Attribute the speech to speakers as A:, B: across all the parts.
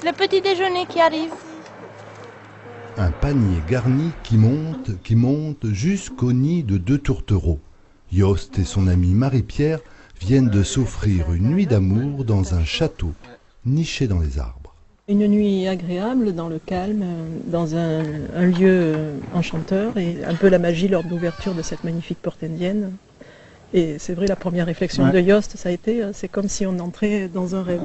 A: Le petit déjeuner qui arrive.
B: Un panier garni qui monte jusqu'au nid de 2 tourtereaux. Jost et son amie Marie-Pierre viennent de s'offrir une nuit d'amour dans un château niché dans les arbres.
C: Une nuit agréable, dans le calme, dans un lieu enchanteur et un peu la magie lors de l'ouverture de cette magnifique porte indienne. Et c'est vrai, la première réflexion de Jost, ça a été, c'est comme si on entrait dans un rêve.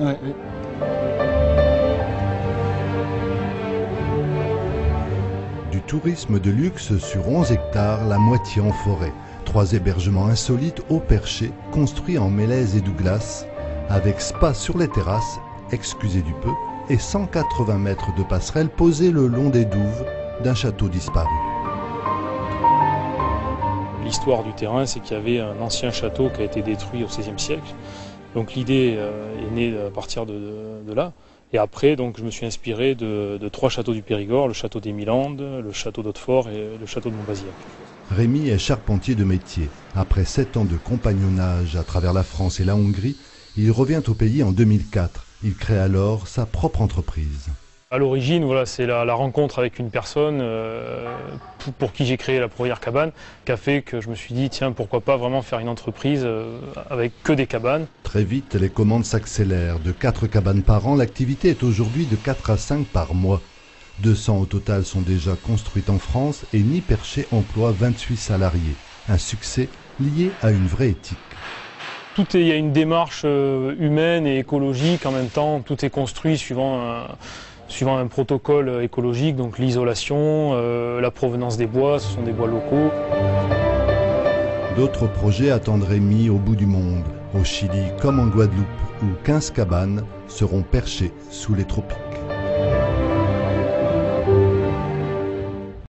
B: Du tourisme de luxe sur 11 hectares, la moitié en forêt. 3 hébergements insolites haut perchés, construits en mélèze et douglas, avec spa sur les terrasses, excusez du peu, et 180 mètres de passerelles posées le long des douves d'un château disparu.
D: L'histoire du terrain, c'est qu'il y avait un ancien château qui a été détruit au XVIe siècle. Donc l'idée est née à partir de là. Et après, donc, je me suis inspiré de 3 châteaux du Périgord, le château d'Émilande, le château d'Hautefort et le château de Montbazillac.
B: Rémi est charpentier de métier. Après 7 ans de compagnonnage à travers la France et la Hongrie, il revient au pays en 2004. Il crée alors sa propre entreprise.
D: À l'origine, voilà, c'est la rencontre avec une personne pour qui j'ai créé la première cabane, qui a fait que je me suis dit, tiens, pourquoi pas vraiment faire une entreprise avec que des cabanes.
B: Très vite, les commandes s'accélèrent. De 4 cabanes par an, l'activité est aujourd'hui de 4 à 5 par mois. 200 au total sont déjà construites en France et Nid Perché emploie 28 salariés. Un succès lié à une vraie éthique.
D: Il y a une démarche humaine et écologique en même temps. Tout est construit suivant un protocole écologique, donc l'isolation, la provenance des bois, ce sont des bois locaux.
B: D'autres projets attendent Rémi au bout du monde, au Chili comme en Guadeloupe, où 15 cabanes seront perchées sous les tropiques.